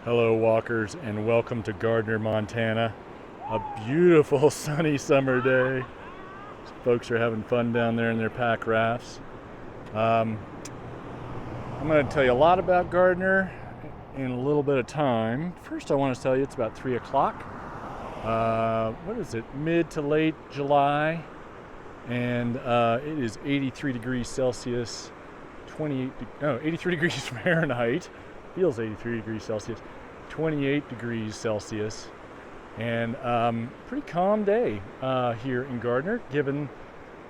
Hello walkers and welcome to Gardiner, Montana. A beautiful sunny summer day. Folks are having fun down there in their pack rafts. I'm going to tell you a lot about Gardiner in a little bit of time. First I want to tell you it's about 3 o'clock. What is it? Mid to late July. And it is 83 degrees Celsius, 83 degrees Fahrenheit. Feels 83 degrees Celsius, 28 degrees Celsius, and pretty calm day here in Gardiner given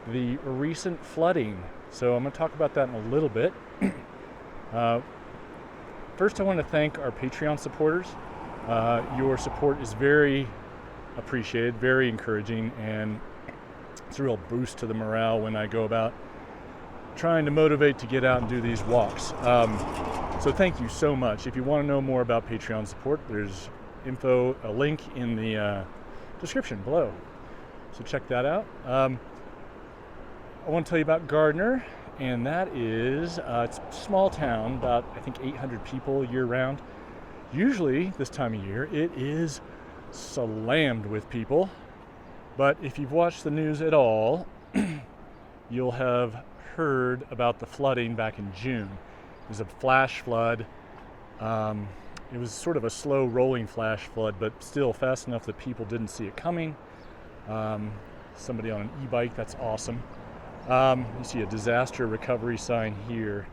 the recent flooding. So I'm going to talk about that in a little bit. First I want to thank our Patreon supporters. Your support is very appreciated, very encouraging, and it's a real boost to the morale when I go about trying to motivate to get out and do these walks. So thank you so much. If you want to know more about Patreon support, there's a link in the description below. So check that out. I want to tell you about Gardiner, and that is, it's a small town, about I think 800 people year round. Usually this time of year it is slammed with people, but if you've watched the news at all, you'll have heard about the flooding back in June. It was a flash flood. It was sort of a slow rolling flash flood, but still fast enough that people didn't see it coming. Somebody on an e-bike, that's awesome. You see a disaster recovery sign here.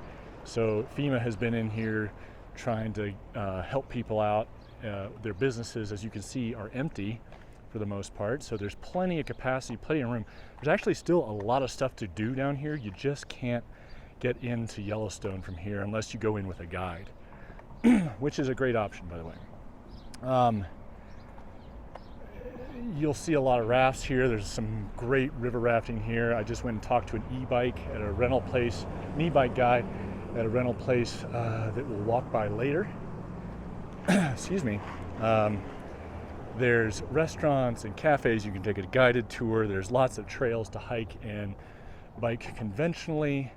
So FEMA has been in here trying to help people out. Their businesses, as you can see, are empty for the most part, so there's plenty of capacity, plenty of room. There's actually still a lot of stuff to do down here. You just can't get into Yellowstone from here unless you go in with a guide, which is a great option, by the way. You'll see a lot of rafts here. There's some great river rafting here. I just went and talked to an e-bike at a rental place, an e-bike guy at a rental place that we'll walk by later. Excuse me. There's restaurants and cafes. You can take a guided tour. There's lots of trails to hike and bike conventionally.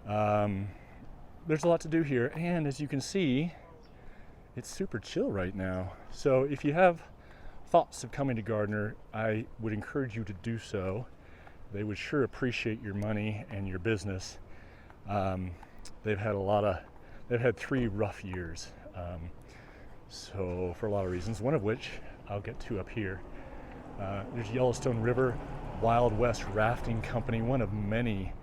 There's a lot to do here, and as you can see, it's super chill right now. So if you have thoughts of coming to Gardiner, I would encourage you to do so. They would sure appreciate your money and your business. They've had 3 rough years. So for a lot of reasons, one of which I'll get to up here. There's Yellowstone River Wild West Rafting Company, one of many,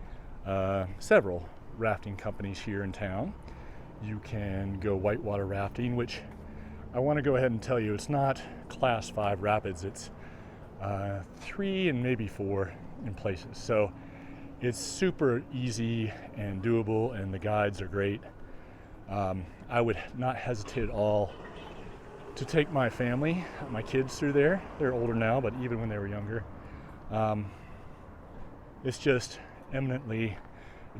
several rafting companies here in town. You can go whitewater rafting, which I want to go ahead and tell you, it's not class 5 rapids, it's 3 and maybe 4 in places. So it's super easy and doable, and the guides are great. I would not hesitate at all to take my family, my kids through there. They're older now, but even when they were younger, it's just eminently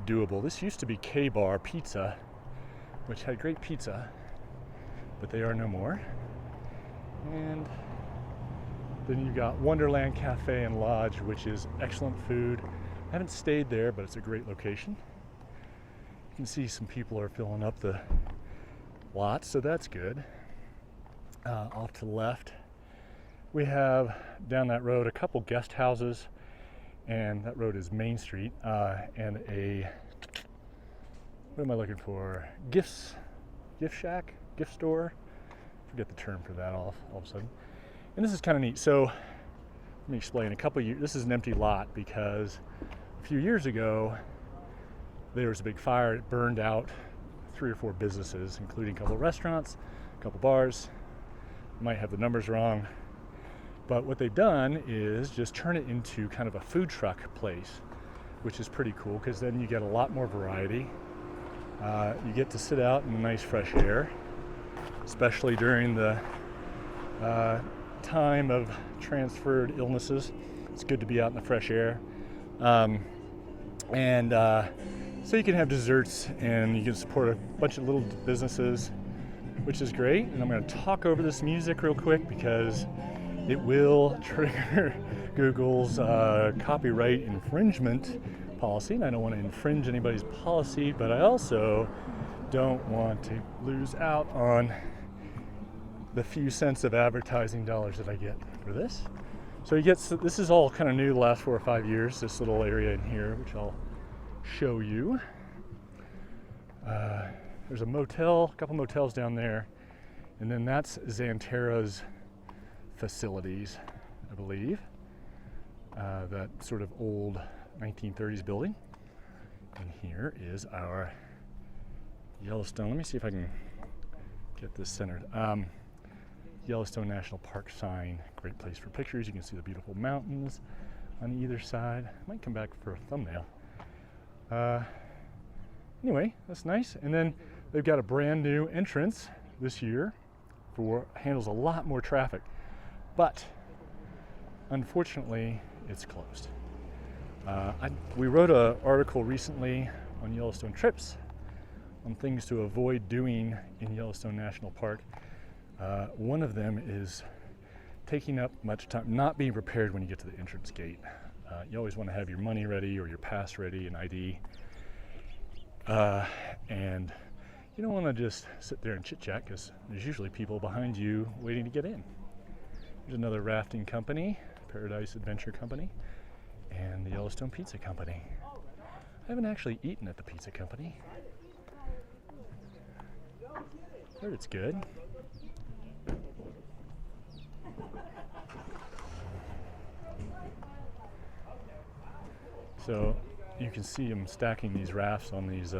doable. This used to be K-Bar Pizza, which had great pizza, but they are no more. And then you got Wonderland Cafe and Lodge, which is excellent food. I haven't stayed there, but it's a great location. You can see some people are filling up the lot, so that's good. Off to the left, we have down that road a couple guest houses, and that road is Main Street, and what am I looking for? Gift shack, gift store. Forget the term for that all of a sudden. And this is kind of neat. So let me explain. This is an empty lot because a few years ago there was a big fire. It burned out 3 or 4 businesses, including a couple of restaurants, a couple bars. Might have the numbers wrong, but what they've done is just turn it into kind of a food truck place, which is pretty cool because then you get a lot more variety. You get to sit out in the nice fresh air, especially during the time of transferred illnesses. It's good to be out in the fresh air, and so you can have desserts and you can support a bunch of little businesses, which is great. And I'm going to talk over this music real quick because it will trigger Google's copyright infringement policy, and I don't want to infringe anybody's policy, but I also don't want to lose out on the few cents of advertising dollars that I get for this. So you get, this is all kind of new the last 4 or 5 years, this little area in here, which I'll show you. There's a motel, a couple motels down there, and then that's Xanterra's facilities, I believe. That sort of old 1930s building. And here is our Yellowstone. Let me see if I can get this centered. Yellowstone National Park sign. Great place for pictures. You can see the beautiful mountains on either side. Might come back for a thumbnail. Anyway, that's nice. And then they've got a brand new entrance this year handles a lot more traffic. But unfortunately, it's closed. We wrote an article recently on Yellowstone trips on things to avoid doing in Yellowstone National Park. One of them is taking up much time, not being prepared when you get to the entrance gate. You always want to have your money ready or your pass ready, an ID. And you don't want to just sit there and chit-chat because there's usually people behind you waiting to get in. There's another rafting company, Paradise Adventure Company, and the Yellowstone Pizza Company. I haven't actually eaten at the pizza company. Heard it's good. So you can see them stacking these rafts on these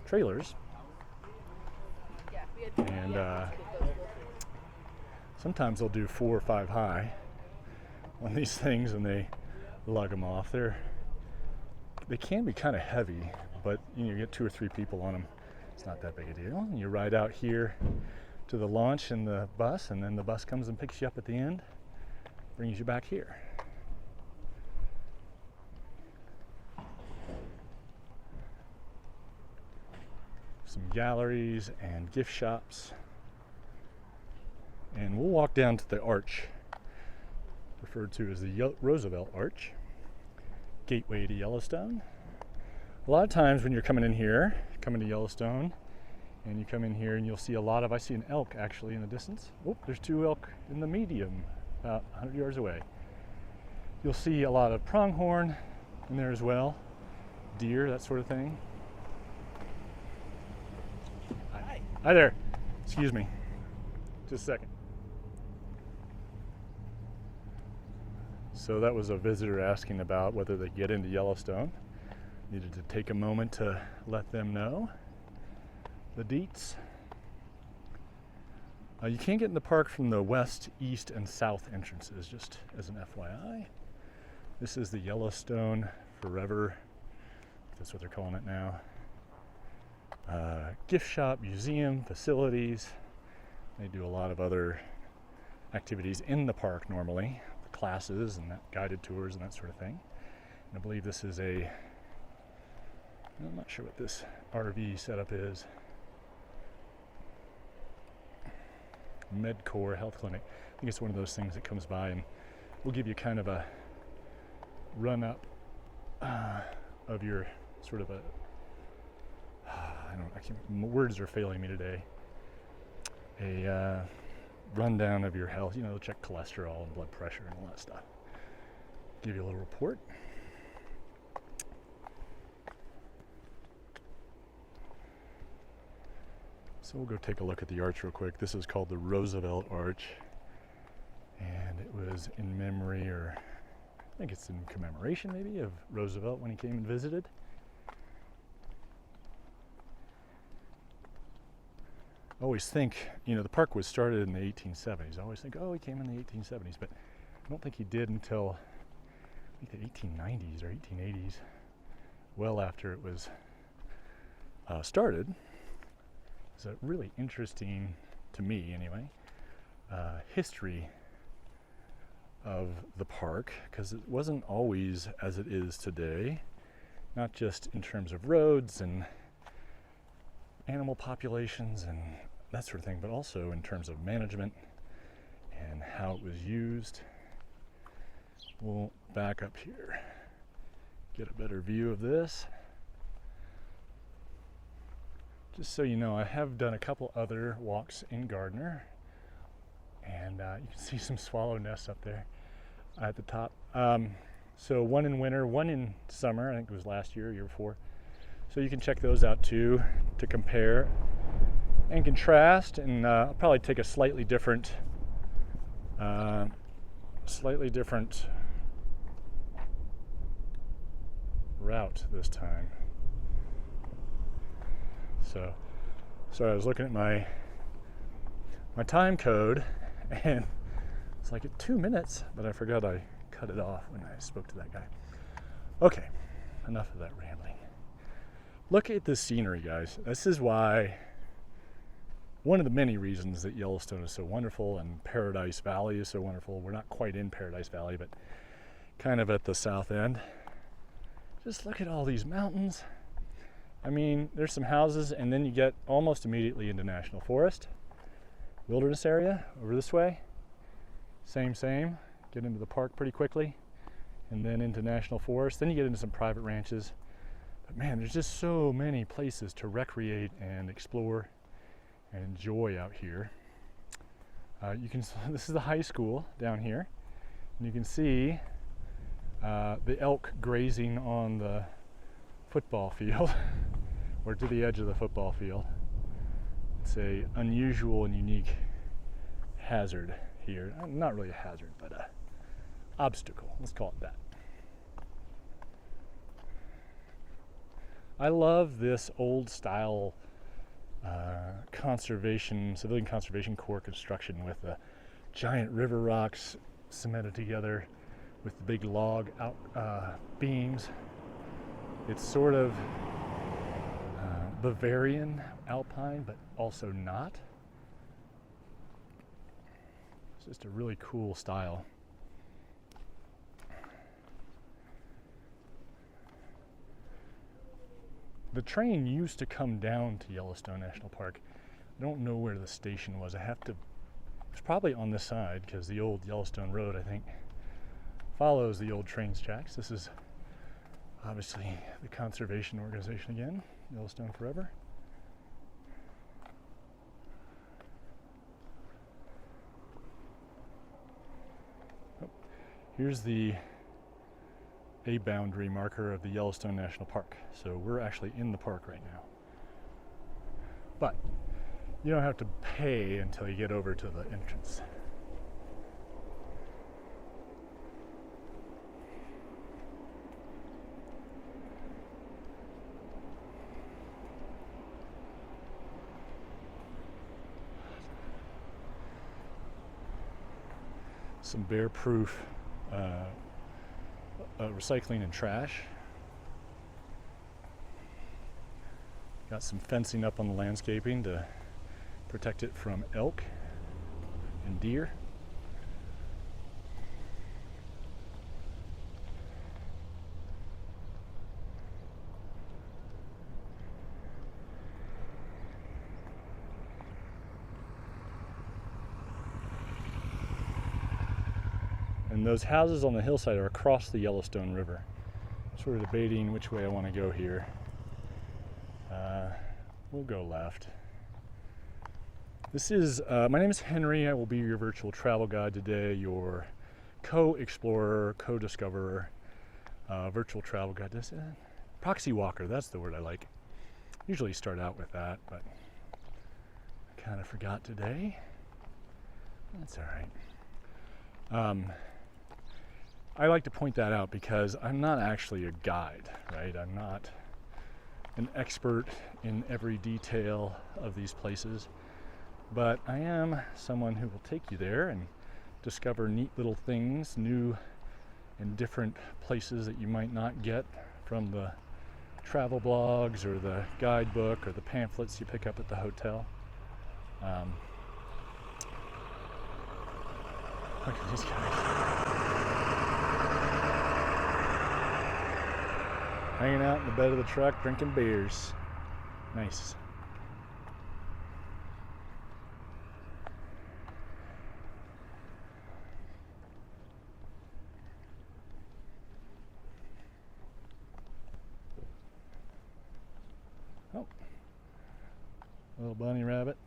trailers. And sometimes they'll do 4 or 5 high on these things and they lug them off. They can be kind of heavy, but you get 2 or 3 people on them. It's not that big a deal. And you ride out here to the launch in the bus, and then the bus comes and picks you up at the end, brings you back here. Some galleries and gift shops. And we'll walk down to the arch, referred to as the Roosevelt Arch, gateway to Yellowstone. A lot of times when you're coming in here, coming to Yellowstone, and you come in here and you'll see I see an elk actually in the distance. Oh, there's 2 elk in the medium, about 100 yards away. You'll see a lot of pronghorn in there as well, deer, that sort of thing. Hi there, excuse me, just a second. So that was a visitor asking about whether they get into Yellowstone. Needed to take a moment to let them know the deets. You can't get in the park from the west, east, and south entrances, just as an FYI. This is the Yellowstone Forever, that's what they're calling it now. Gift shop, museum, facilities. They do a lot of other activities in the park normally, the classes and guided tours and that sort of thing. And I believe this is I'm not sure what this RV setup is. MedCore Health Clinic. I think it's one of those things that comes by and will give you kind of a run up of your sort of words are failing me today. A rundown of your health, they'll check cholesterol and blood pressure and all that stuff. Give you a little report. So we'll go take a look at the arch real quick. This is called the Roosevelt Arch, and it was in memory, or I think it's in commemoration maybe, of Roosevelt when he came and visited. I always think, the park was started in the 1870s. I always think, he came in the 1870s, but I don't think he did until I think the 1890s or 1880s, well after it was started. It's a really interesting, to me anyway, history of the park, because it wasn't always as it is today, not just in terms of roads and animal populations and that sort of thing, but also in terms of management and how it was used. We'll back up here, get a better view of this. Just so you know, I have done a couple other walks in Gardiner And you can see some swallow nests up there at the top. So one in winter, one in summer. I think it was last year, year before. So you can check those out too to compare and contrast. And I'll probably take a slightly different route this time. So, sorry, I was looking at my time code, and it's like at 2 minutes, but I forgot I cut it off when I spoke to that guy. Okay, enough of that rambling. Look at the scenery, guys. This is why, one of the many reasons that Yellowstone is so wonderful and Paradise Valley is so wonderful. We're not quite in Paradise Valley, but kind of at the south end. Just look at all these mountains. I mean, there's some houses, and then you get almost immediately into National Forest. Wilderness area over this way. Same. Get into the park pretty quickly, and then into National Forest. Then you get into some private ranches. But man, there's just so many places to recreate and explore and enjoy out here. This is the high school down here, and you can see the elk grazing on the football field or to the edge of the football field. It's a unusual and unique hazard here. Not really a hazard, but a obstacle. Let's call it that. I love this old style civilian conservation corps construction with the giant river rocks cemented together with the big log beams. It's sort of Bavarian alpine, but also not. It's just a really cool style. The train used to come down to Yellowstone National Park. I don't know where the station was. It's probably on this side, because the old Yellowstone Road, I think, follows the old train tracks. This is obviously the conservation organization again, Yellowstone Forever. Oh, here's the boundary marker of the Yellowstone National Park. So we're actually in the park right now. But you don't have to pay until you get over to the entrance. Some bear-proof recycling and trash. Got some fencing up on the landscaping to protect it from elk and deer. And those houses on the hillside are across the Yellowstone River. I'm sort of debating which way I want to go here. We'll go left. This is, my name is Henry. I will be your virtual travel guide today, your co-explorer, co-discoverer, virtual travel guide. Proxy walker, that's the word I like. Usually start out with that, but I kind of forgot today. That's all right. I like to point that out because I'm not actually a guide, right? I'm not an expert in every detail of these places, but I am someone who will take you there and discover neat little things, new and different places that you might not get from the travel blogs or the guidebook or the pamphlets you pick up at the hotel. Look at these guys. Hanging out in the bed of the truck, drinking beers. Nice. Oh, little bunny rabbit.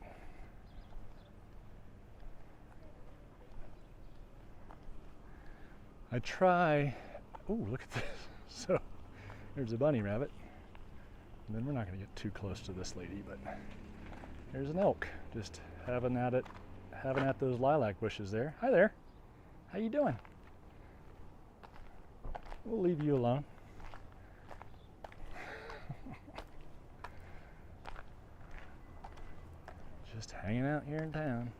I try. Oh, look at this. So there's a bunny rabbit. And then we're not going to get too close to this lady, but there's an elk just having at those lilac bushes there. Hi there. How you doing? We'll leave you alone. Just hanging out here in town.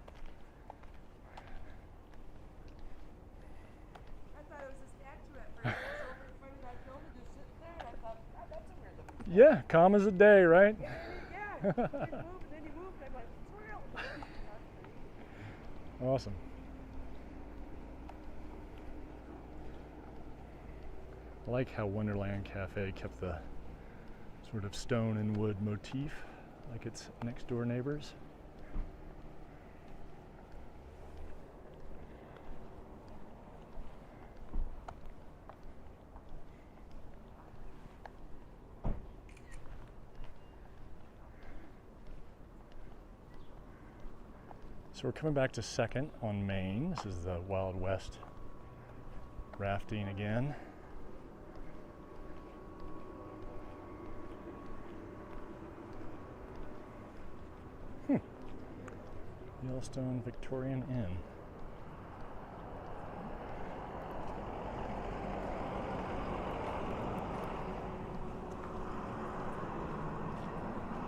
I thought it was a statue at first. It was over in front of that building, just sitting there, and I thought, oh, that's a weird looking statue. Yeah, calm as a day, right? Yeah, he moved, and then he moved, and I'm like, swirl. Awesome. I like how Wonderland Cafe kept the sort of stone and wood motif, like its next door neighbors. So we're coming back to 2nd on Main. This is the Wild West rafting again. Yellowstone Victorian Inn.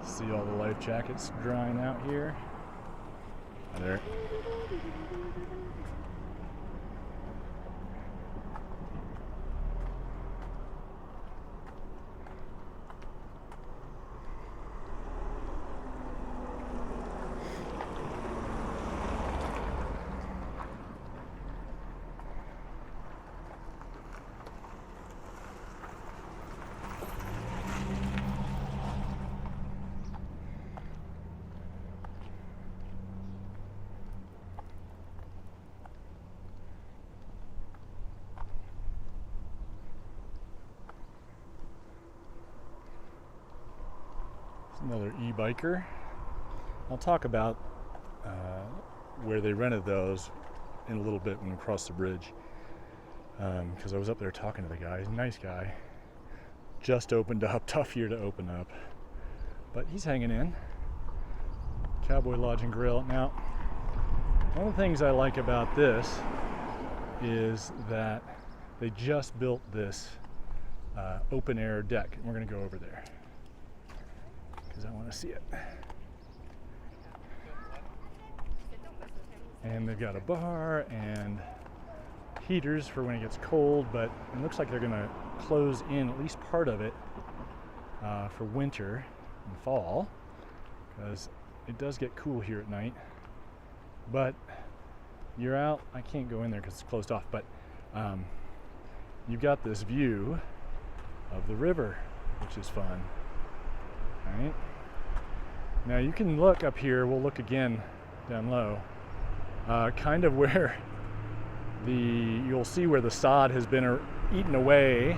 See all the life jackets drying out here. Hi there. Another e-biker. I'll talk about where they rented those in a little bit when we cross the bridge, because I was up there talking to the guy. He's a nice guy. Just opened up, tough year to open up, but he's hanging in. Cowboy Lodge and Grill. Now, one of the things I like about this is that they just built this open air deck, and we're going to go over there because I want to see it. And they've got a bar and heaters for when it gets cold, but it looks like they're going to close in at least part of it for winter and fall, because it does get cool here at night. But you're out, I can't go in there because it's closed off, but you've got this view of the river, which is fun. Right? Now you can look up here, we'll look again down low, kind of where you'll see where the sod has been eaten away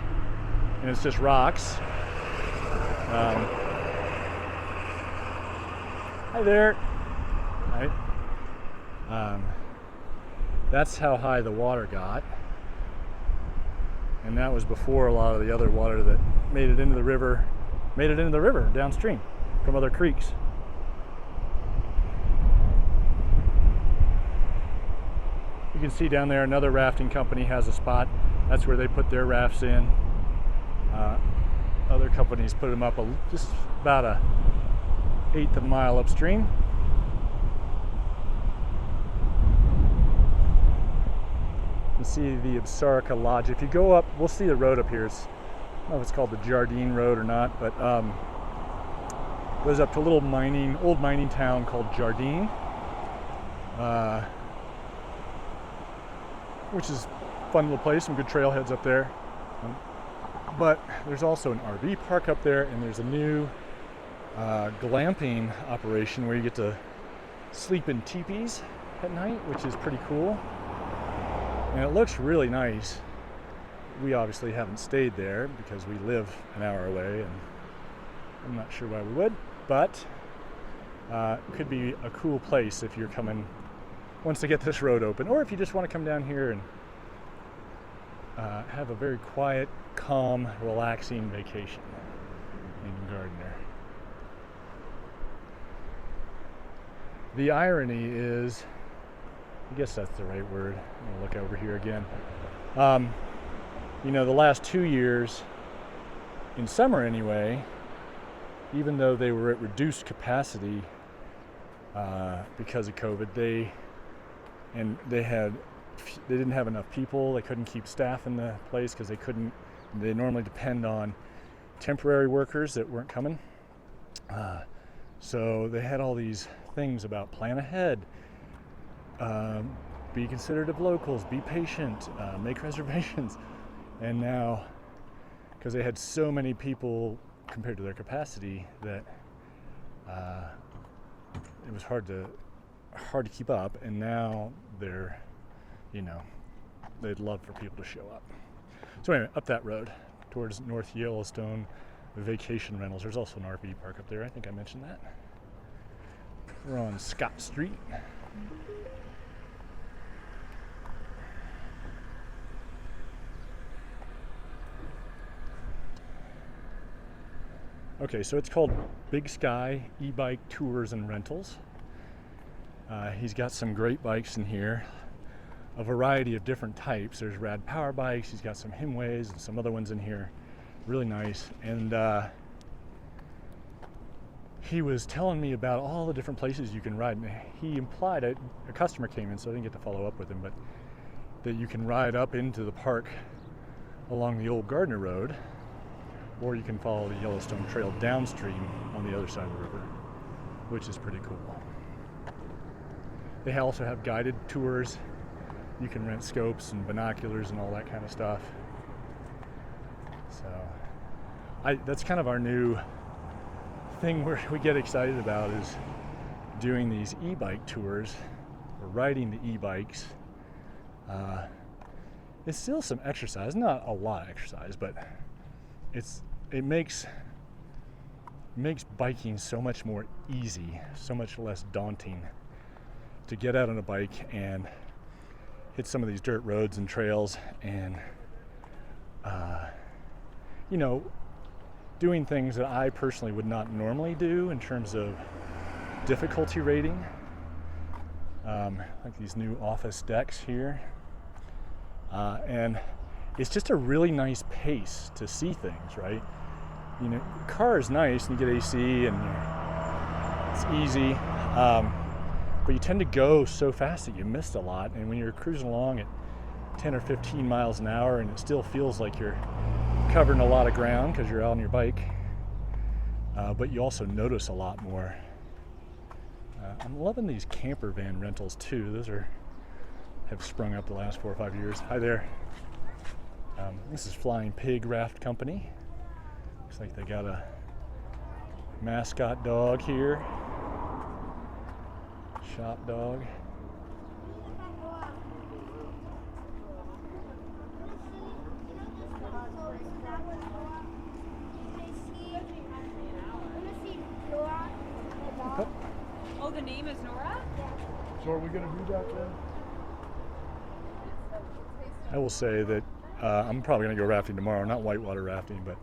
and it's just rocks. Hi there. Right. That's how high the water got, and that was before a lot of the other water that made it into the river downstream from other creeks. You can see down there another rafting company has a spot. That's where they put their rafts in. Other companies put them up just about a 1/8 of a mile upstream. You can see the Absarica Lodge. If you go up, we'll see the road up here. I don't know if it's called the Jardine Road or not, but goes up to a little old mining town called Jardine, which is a fun little place, some good trailheads up there. But there's also an RV park up there, and there's a new glamping operation where you get to sleep in teepees at night, which is pretty cool. And it looks really nice. We obviously haven't stayed there because we live an hour away, and I'm not sure why we would, but it could be a cool place if you're coming once they get this road open, or if you just want to come down here and have a very quiet, calm, relaxing vacation in Gardiner. The irony is, I guess that's the right word. I'm gonna look over here again. The last 2 years, in summer anyway, even though they were at reduced capacity because of COVID, they didn't have enough people. They couldn't keep staff in the place because they normally depend on temporary workers that weren't coming. So they had all these things about plan ahead, be considerate of locals, be patient, make reservations. And now, because they had so many people compared to their capacity, that it was hard to keep up. And now they'd love for people to show up. So anyway, up that road towards North Yellowstone Vacation Rentals. There's also an RV park up there. I think I mentioned that. We're on Scott Street. Okay, so it's called Big Sky E-Bike Tours and Rentals. He's got some great bikes in here, a variety of different types. There's rad power bikes. He's got some Himways and some other ones in here, really nice. And he was telling me about all the different places you can ride. And he implied it. A customer came in, so I didn't get to follow up with him, but that you can ride up into the park along the old Gardiner Road, or you can follow the Yellowstone Trail downstream on the other side of the river, which is pretty cool. They also have guided tours. You can rent scopes and binoculars and all that kind of stuff. So that's kind of our new thing where we get excited about, is doing these e-bike tours, or riding the e-bikes. It's still some exercise, not a lot of exercise, but it makes biking so much more easy, so much less daunting to get out on a bike and hit some of these dirt roads and trails, and doing things that I personally would not normally do in terms of difficulty rating, like these new office decks here, and it's just a really nice pace to see things, right? Car is nice and you get AC and it's easy, but you tend to go so fast that you missed a lot. And when you're cruising along at 10 or 15 miles an hour and it still feels like you're covering a lot of ground because you're out on your bike, but you also notice a lot more. I'm loving these camper van rentals too. Those have sprung up the last 4 or 5 years. Hi there. This is Flying Pig Raft Company. Looks like they got a mascot dog here. Shop dog. Oh, the name is Nora? So are we going to do that then? I will say that I'm probably going to go rafting tomorrow. Not whitewater rafting, but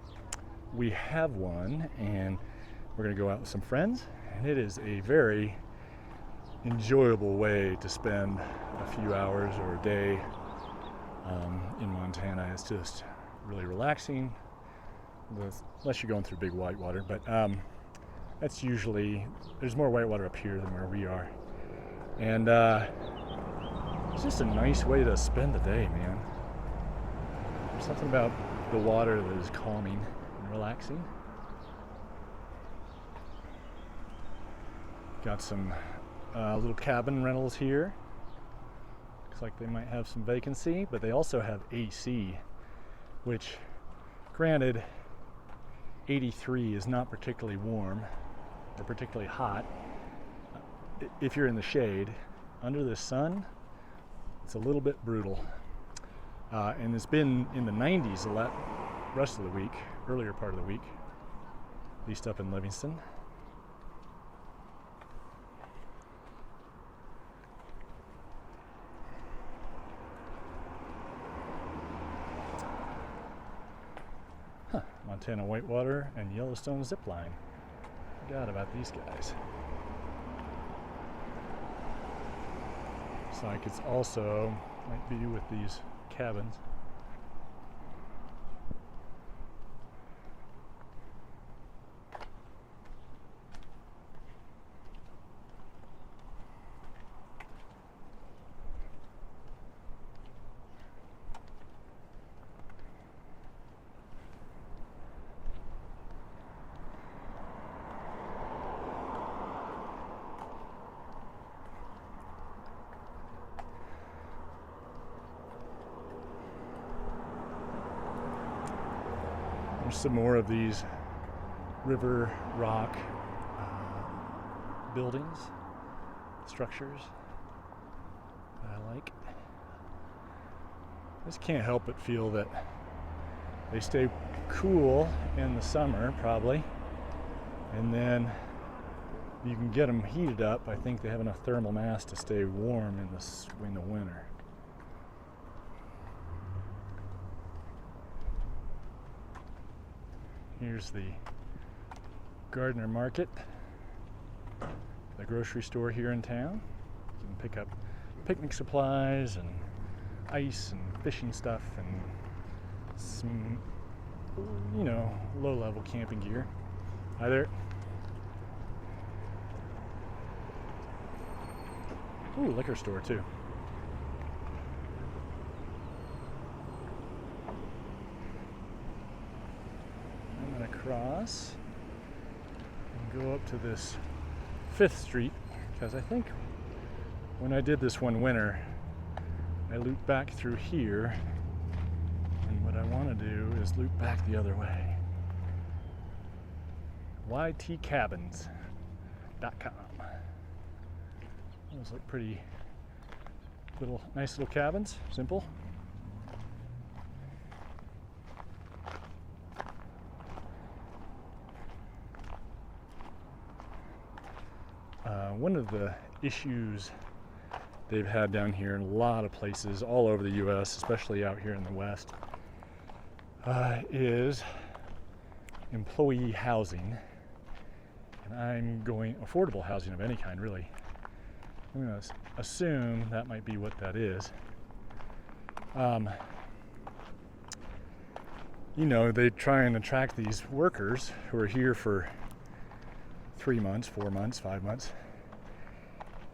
we have one, and we're going to go out with some friends. And it is a very enjoyable way to spend a few hours or a day in Montana. It's just really relaxing, unless you're going through big whitewater. But that's usually, there's more whitewater up here than where we are. And it's just a nice way to spend the day, man. There's something about the water that is calming and relaxing. Got some little cabin rentals here. Looks like they might have some vacancy, but they also have AC, which, granted, 83 is not particularly warm or particularly hot. If you're in the shade, under the sun, it's a little bit brutal. And it's been in the 90s a lot rest of the week, earlier part of the week, at least up in Livingston. Montana Whitewater and Yellowstone Zipline. Forgot about these guys. Looks like it's also might be with these cabins. There's some more of these river rock buildings, structures that I like. I just can't help but feel that they stay cool in the summer, probably, and then you can get them heated up. I think they have enough thermal mass to stay warm in the winter. Here's the Gardiner Market, the grocery store here in town. You can pick up picnic supplies and ice and fishing stuff and some, low-level camping gear. Hi there. Ooh, liquor store too. Across and go up to this 5th Street, because I think when I did this one winter I looped back through here, and what I want to do is loop back the other way. ytcabins.com. Those look pretty nice little cabins, simple. One of the issues they've had down here in a lot of places all over the U.S., especially out here in the West, is employee housing. And affordable housing of any kind, really. I'm going to assume that might be what that is. They try and attract these workers who are here for 3 months, 4 months, 5 months.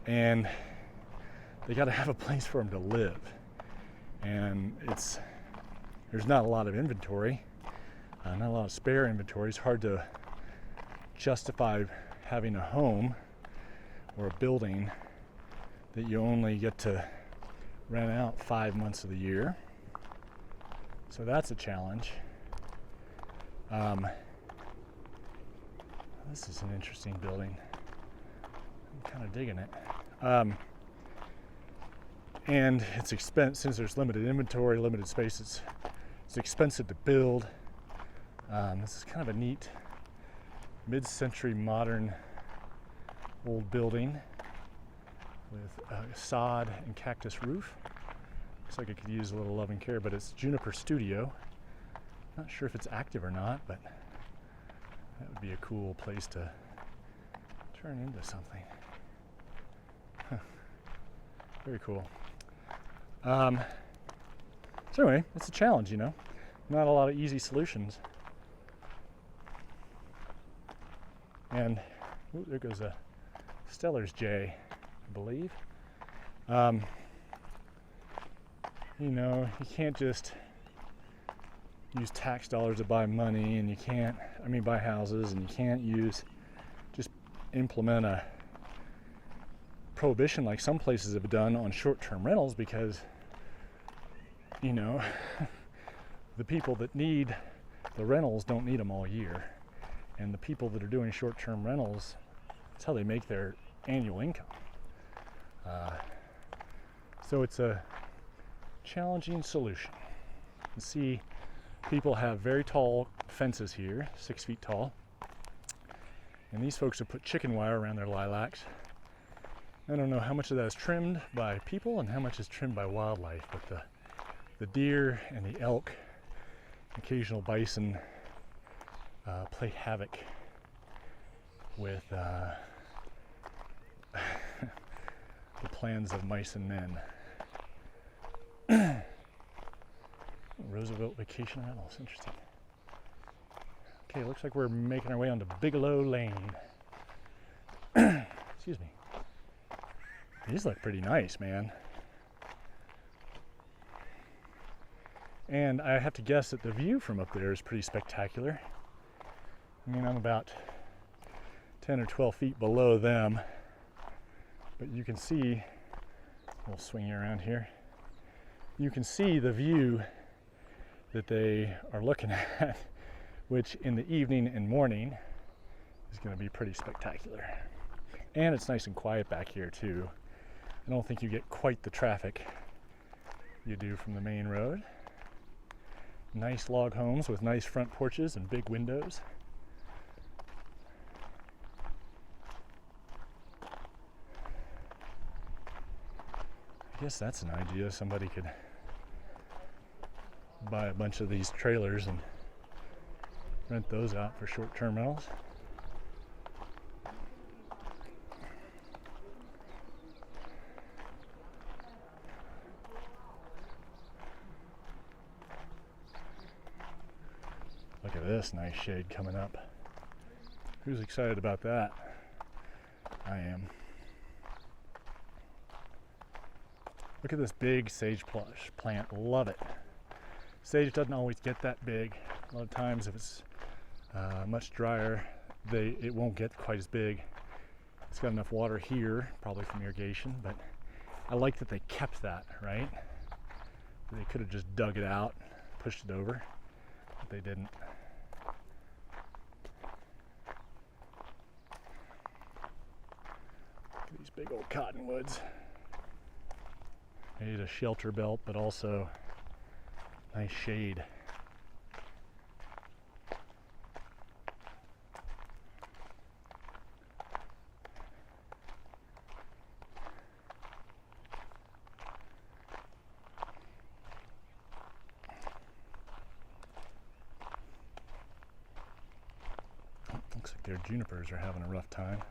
And they got to have a place for them to live, and there's not a lot of inventory, not a lot of spare inventory. It's hard to justify having a home or a building that you only get to rent out 5 months of the year. So that's a challenge. This is an interesting building. I'm kind of digging it. And it's expensive since there's limited inventory, limited space. It's expensive to build. This is kind of a neat mid-century modern old building with a sod and cactus roof. Looks like it could use a little love and care, but it's Juniper Studio. Not sure if it's active or not, but that would be a cool place to turn into something. Very cool. So anyway, it's a challenge, Not a lot of easy solutions. And there goes a Stellar's J, I believe. You can't just use tax dollars to buy money, and buy houses, and you can't just implement a prohibition like some places have done on short-term rentals, because the people that need the rentals don't need them all year, and the people that are doing short-term rentals, that's how they make their annual income. So it's a challenging solution. You see, people have very tall fences here, 6 feet tall, and these folks have put chicken wire around their lilacs. I don't know how much of that is trimmed by people and how much is trimmed by wildlife, but the deer and the elk, occasional bison play havoc with the plans of mice and men. Roosevelt vacation rentals, interesting. Okay, looks like we're making our way onto Bigelow Lane. Excuse me. These look pretty nice, man. And I have to guess that the view from up there is pretty spectacular. I mean, I'm about 10 or 12 feet below them, but you can see, we'll swing you around here, you can see the view that they are looking at, which in the evening and morning is going to be pretty spectacular. And it's nice and quiet back here too. I don't think you get quite the traffic you do from the main road. Nice log homes with nice front porches and big windows. I guess that's an idea. Somebody could buy a bunch of these trailers and rent those out for short-term rentals. Look at this nice shade coming up. Who's excited about that? I am. Look at this big sage plush plant. Love it. Sage doesn't always get that big. A lot of times if it's much drier, it won't get quite as big. It's got enough water here, probably from irrigation, but I like that they kept that, right? They could have just dug it out, pushed it over, but they didn't. Look at these big old cottonwoods. Made a shelter belt, but also nice shade. Looks like their junipers are having a rough time.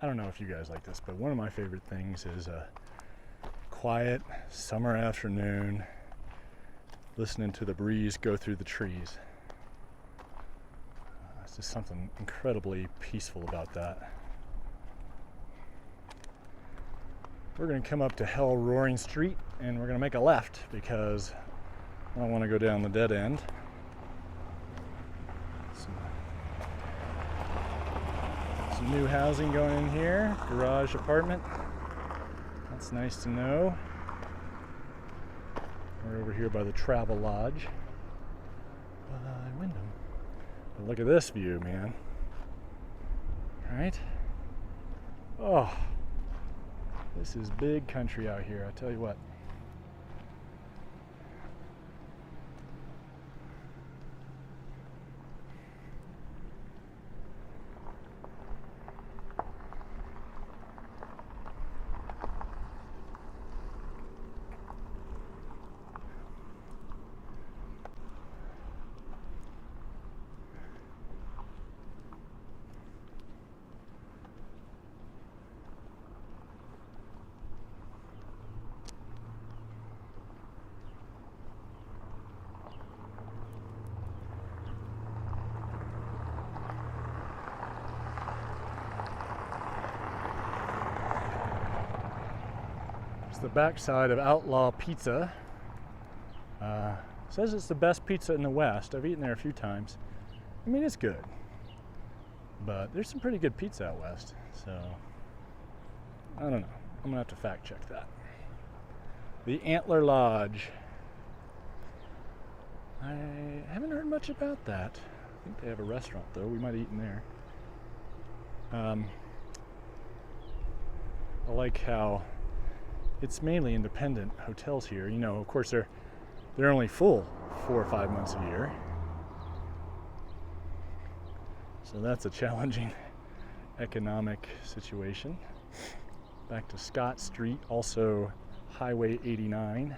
I don't know if you guys like this, but one of my favorite things is a quiet summer afternoon, listening to the breeze go through the trees. It's just something incredibly peaceful about that. We're going to come up to Hell Roaring Street and we're going to make a left because I don't want to go down the dead end. Some new housing going in here, garage apartment. That's nice to know. We're over here by the Travel Lodge by Wyndham. But look at this view, man. Right? Oh, this is big country out here, I tell you what. the backside of Outlaw Pizza. Says it's the best pizza in the West. I've eaten there a few times. I mean, it's good, but there's some pretty good pizza out west, so I don't know. I'm gonna have to fact check that. The Antler Lodge. I haven't heard much about that. I think they have a restaurant though. We might eat in there. I like how it's mainly independent hotels here. You know, of course they're only full 4 or 5 months a year. So that's a challenging economic situation. Back to Scott Street, also Highway 89.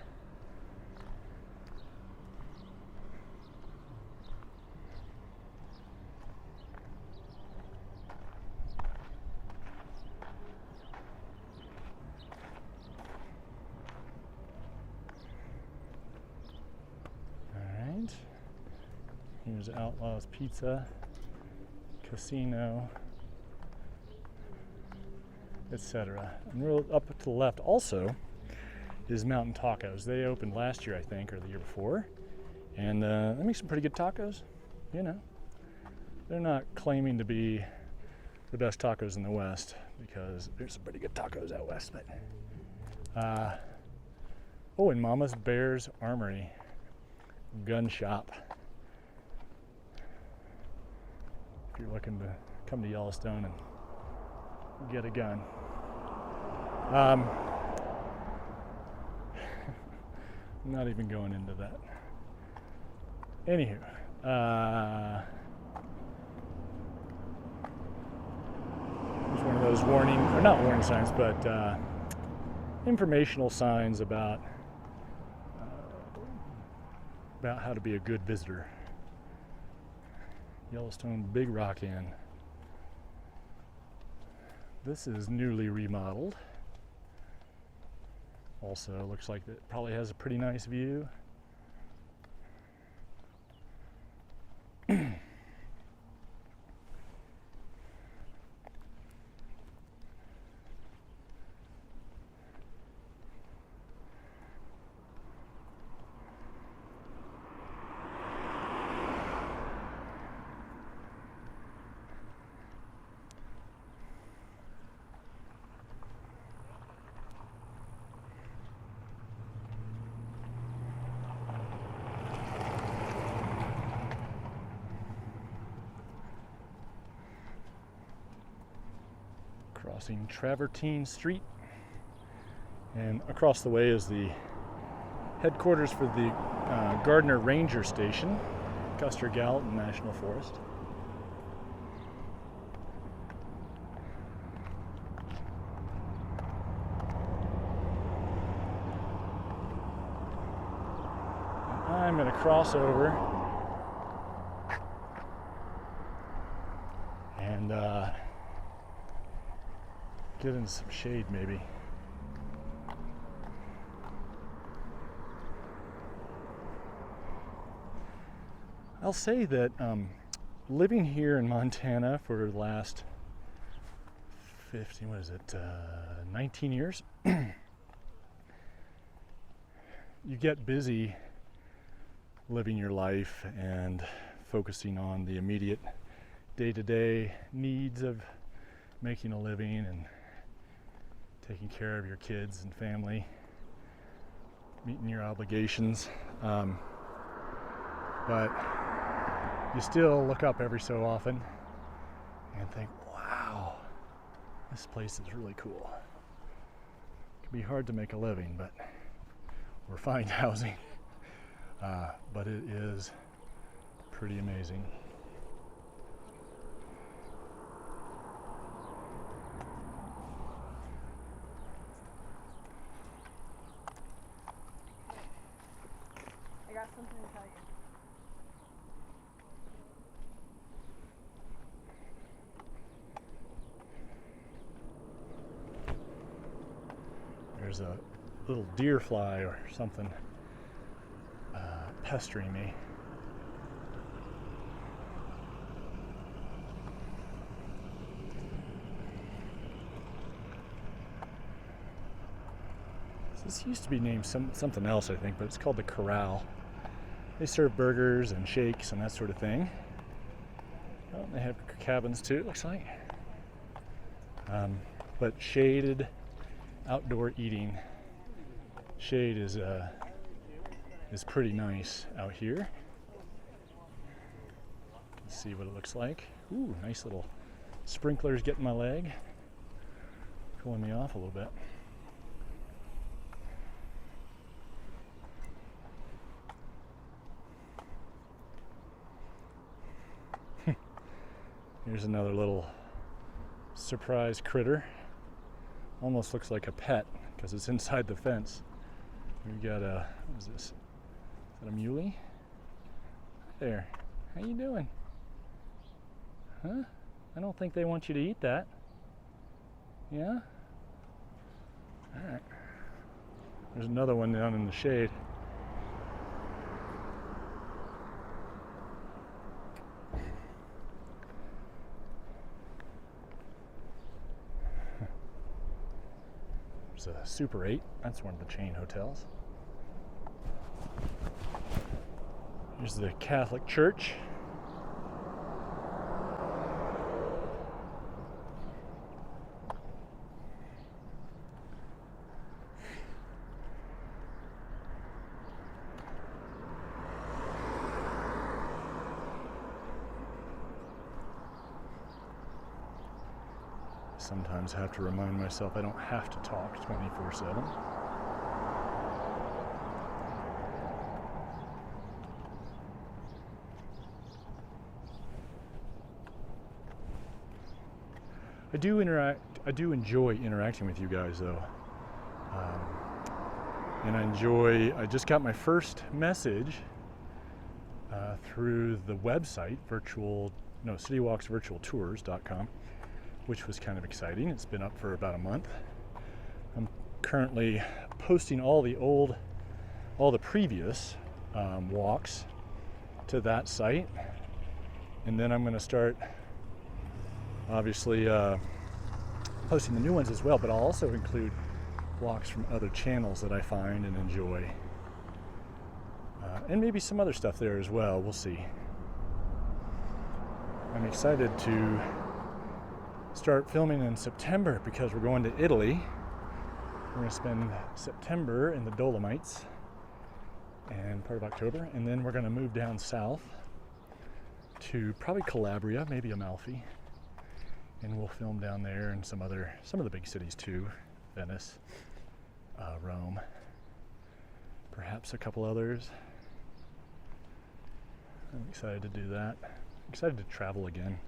Alright, here's Outlaw's Pizza, Casino, etc. And real up to the left also is Mountain Tacos. They opened last year, I think, or the year before, and they make some pretty good tacos. You know, they're not claiming to be the best tacos in the West, because there's some pretty good tacos out west. But oh, and Mama's Bear's Armory gun shop. If you're looking to come to Yellowstone and get a gun. I'm not even going into that. Anywho, there's one of those warning, or not warning signs, but informational signs about how to be a good visitor. Yellowstone Big Rock Inn. This is newly remodeled. Also looks like it probably has a pretty nice view. Crossing Travertine Street, and across the way is the headquarters for the Gardiner Ranger Station, Custer Gallatin National Forest. I'm going to cross over and get in some shade maybe. I'll say that living here in Montana for the last 19 years, you get busy living your life and focusing on the immediate day-to-day needs of making a living and taking care of your kids and family, meeting your obligations, but you still look up every so often and think, wow, this place is really cool. It can be hard to make a living, but or find housing, but it is pretty amazing. I got something to tell you. There's a little deer fly or something pestering me. This used to be named something else, I think, but it's called the Corral. They serve burgers and shakes and that sort of thing. Oh, they have cabins too, it looks like. But shaded outdoor eating. Shade is pretty nice out here. Let's see what it looks like. Ooh, nice little sprinklers getting my leg, cooling me off a little bit. Here's another little surprise critter. Almost looks like a pet because it's inside the fence. We've got a, what is this? Is that a muley? There. How you doing? Huh? I don't think they want you to eat that. Yeah? Alright. There's another one down in the shade. There's a Super 8. That's one of the chain hotels. Here's the Catholic Church. Sometimes have to remind myself I don't have to talk 24/7. I do enjoy interacting with you guys though. And I just got my first message through the website, citywalksvirtualtours.com, which was kind of exciting. It's been up for about a month. I'm currently posting all the previous walks to that site, and then I'm going to start obviously posting the new ones as well, but I'll also include walks from other channels that I find and enjoy, and maybe some other stuff there as well. We'll see. I'm excited to start filming in September because we're going to Italy. We're going to spend September in the Dolomites and part of October, and then we're going to move down south to probably Calabria, maybe Amalfi, and we'll film down there and some of the big cities too, Venice, Rome, perhaps a couple others. I'm excited to do that. I'm excited to travel again.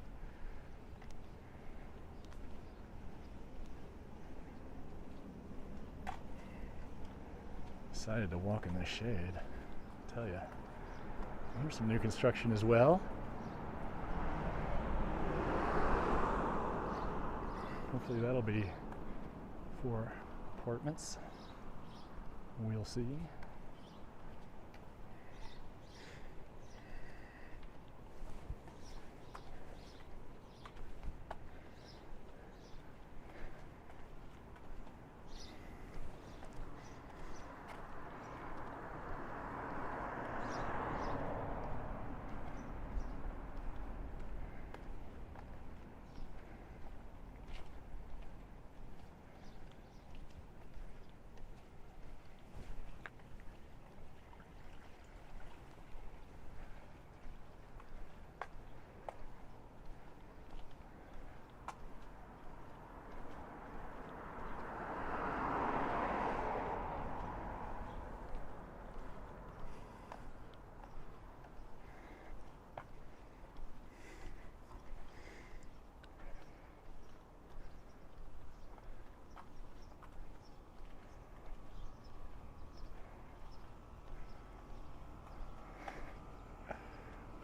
Excited to walk in the shade, I tell ya. There's some new construction as well. Hopefully that'll be for apartments. We'll see.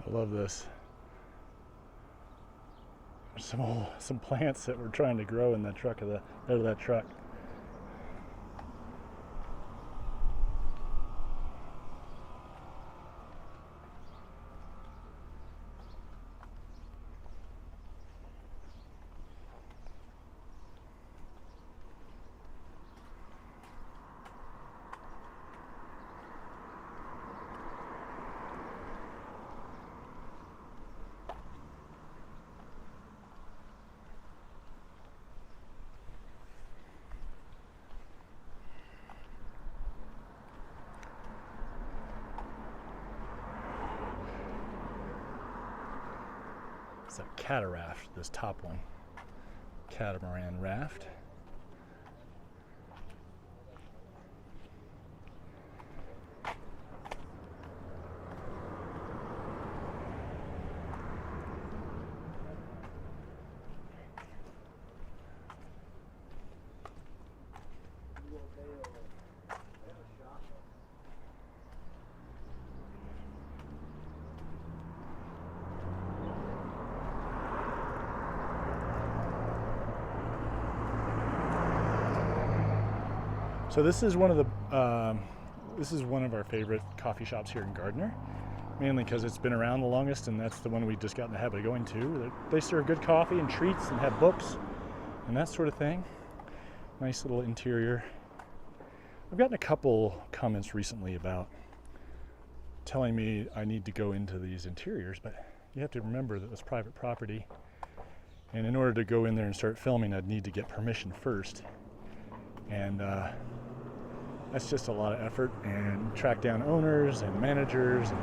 I love this. There's some plants that we're trying to grow in the truck out of that truck. It's a cataraft, this top one. Catamaran raft. So this is one of our favorite coffee shops here in Gardiner, mainly because it's been around the longest, and that's the one we just got in the habit of going to. They serve good coffee and treats and have books and that sort of thing. Nice little interior. I've gotten a couple comments recently about telling me I need to go into these interiors, but you have to remember that it's private property, and in order to go in there and start filming, I'd need to get permission first. And that's just a lot of effort, and track down owners and managers, and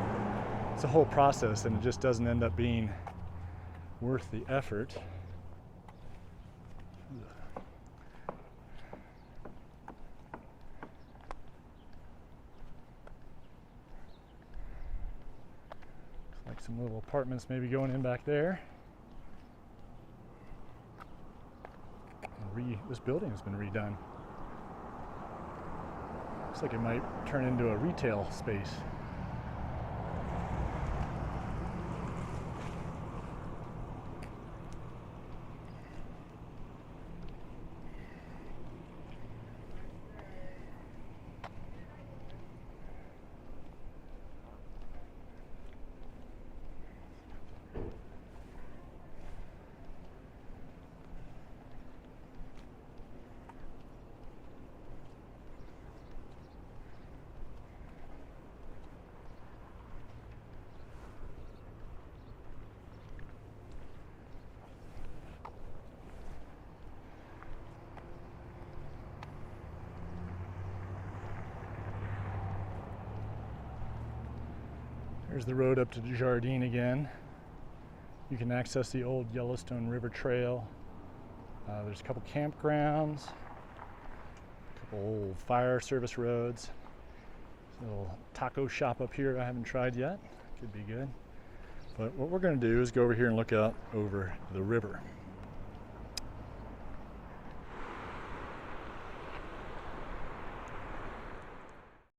it's a whole process, and it just doesn't end up being worth the effort. Looks like some little apartments maybe going in back there. This building has been redone. Looks like it might turn into a retail space. There's the road up to Gardiner again. You can access the old Yellowstone River Trail. There's a couple campgrounds, a couple old fire service roads. There's a little taco shop up here I haven't tried yet. Could be good. But what we're going to do is go over here and look out over the river.